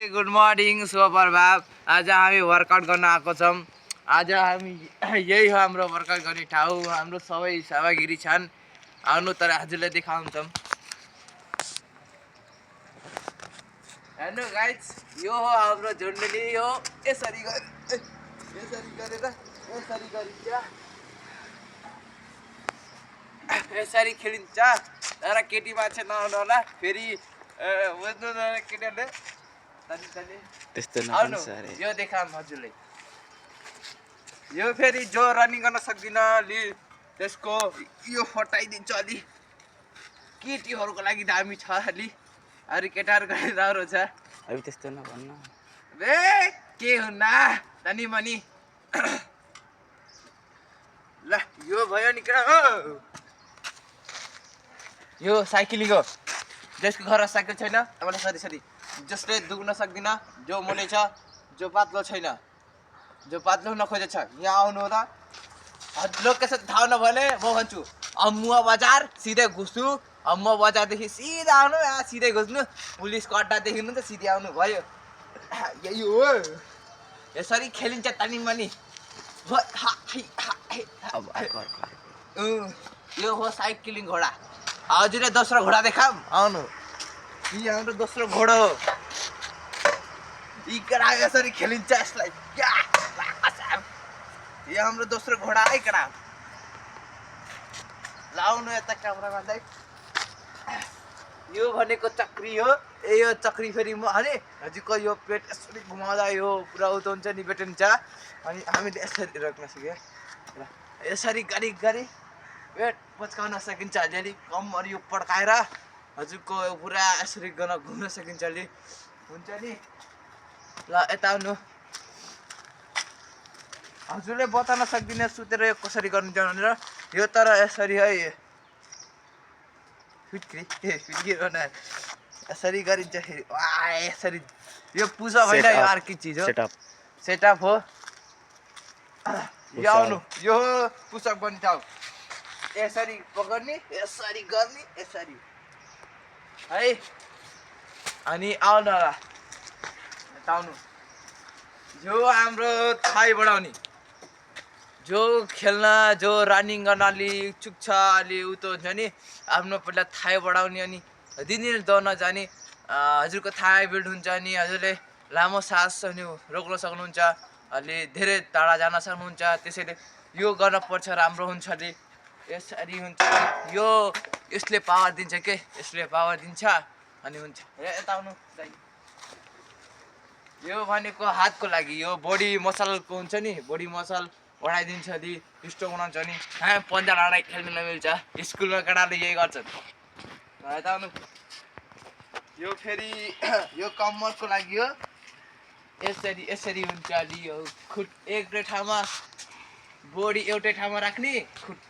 Good morning शुभ प्रभात। आज हामी वर्कआउट गर्न आएको छौँ। आज हामी यही हो हाम्रो वर्कआउट गर्ने ठाउँ। हाम्रो सबै सामग्री छन्। आउनु तर हजुरले देखाउँछौँ। हेर्नु गाइज, यो हो हाम्रो झुन्डली। यो यसरी गरेर यसरी खेलिन्छ। तर केटी मान्छे नआउनु होला, फेरि बुझ्नु केटीहरूले त्यस्तो आउनु। नभन्छ अरे। यो देखाऊँ हजुरले। यो फेरि जो रनिङ गर्न सक्दिन अलि त्यसको यो फटाइदिन्छ। अलि केटीहरूको लागि दामी छ, अलि अरू केटाहरूको लागि राम्रो छ। अब त्यस्तो नभन्न। ए के हुन्न तनी मनी। ल यो भयो नि केटा हो। यो साइक्लिङ हो। जसको घरमा साइकल छैन तपाईँलाई सरी जसले दुख्न सक्दिन, जो मोटे छ, जो पातलो छैन, जो पातलो हुन खोजेछ यहाँ आउनु होला। लोकेसन थाहा नभएले म भन्छु अम्मुवा बजार सिधै घुस्नु। अम्मुवा बजारदेखि सिधा आउनु, यहाँ सिधै घुस्नु। पुलिसको अड्डा देखिनु त सिधै आउनु भयो। यही हो, यसरी खेलिन्छ तनी मनी। यो हो साइक्लिङ घोडा। हजुरले दोस्रो घोडा देखाऊँ आउनु। यी हाम्रो दोस्रो घोडा हो। यी केटा यसरी खेलिन्छ यसलाई। यो हाम्रो दोस्रो घोडा है केटा। लाउनु यता क्यामेराम्यानलाई। यो भनेको चक्री हो। यो चक्री फेरि म अनि हजुरको यो पेट यसरी घुमाउँदा यो पुरा उतो हुन्छ नि, भेटिन्छ। अनि हामीले यसरी रोक्न सक्यो। यसरी गरी पेट पच्काउन सकिन्छ। अलिअलि कम्मर यो पड्काएर हजुरको पुरा यसरी घुम्न सकिन्छ। अलि हुन्छ नि। ल यता आउनु। हजुरले बताउन सक्दिनँ सुतेर यो कसरी गर्नुहुन्छ भनेर। यो तर यसरी है, फिटक्री यसरी गरिन्छ फेरि। यसरी यो पुसअप होइन, यो अर्कै चिज हो। सेटअप हो। यो आउनु, यो पुसअप गर्ने ठाउँ। यसरी पकड्ने, यसरी गर्ने, यसरी है। अनि आउनु होला, आउनु। यो हाम्रो थाई बढाउने, जो खेल्न, जो रनिङ गर्न अलि इच्छुक छ, अलि उतो हुन्छ नि, आफ्नो पहिला थाई बढाउने अनि दिनदिन दौड्न जाने। हजुरको थाई बिल्ड हुन्छ अनि हजुरले लामो सास अनि रोक्न सक्नुहुन्छ। अलि धेरै टाढा जान सक्नुहुन्छ। त्यसैले यो गर्न पर्छ, राम्रो हुन्छ। अलि यसरी हुन्छ। यो यसले पावर दिन्छ के, यसले पावर दिन्छ अनि हुन्छ। यता आउनु। यो भनेको हातको लागि, यो बडी मसलको हुन्छ नि, बडी मसल बढाइदिन्छ। अलि स्ट्रङ बनाउँछ नि। पन्जा लडाइ खेल्न नमिल्छ, स्कुलमा केटाले यही गर्छन्। यता आउनु। यो फेरि यो कम्मरको लागि हो। यसरी हुन्छ। अलि यो खुट एकै ठाउँमा, बडी एउटै ठाउँमा राख्ने,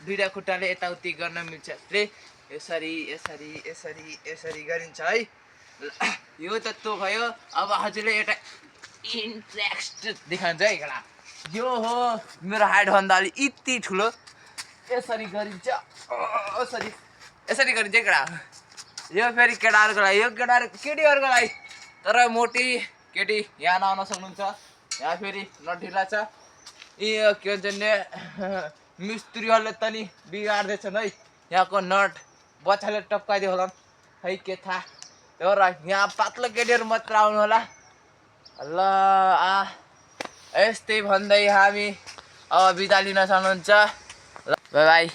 दुईवटा खुट्टाले यताउति गर्न मिल्छ। यसरी गरिन्छ है। यो त त्यो भयो। अब हजुरले एउटा इन्ट्रेस्ट देखाउँछ है केटा। यो हो मेरो हाइटभन्दा अलि यति ठुलो। यसरी गरिन्छ, यसरी गरिन्छ है केटा। यो फेरि केटाहरूको लागि, यो केटीहरूको लागि। तर मोटी केटी यहाँ नआउन सक्नुहुन्छ। यहाँ फेरि नढिला छ। यो के भन्छ नि, मिस्त्रीहरूले त नि बिगार्दैछन् है। यहाँको नट बच्चाले टप्काइदियो होला है, के थाहा। तर यहाँ पातलो केटीहरू मात्र आउनु होला। ल यस्तै भन्दै हामी अब बिदा लिन सक्नुहुन्छ। ल बाई बाई।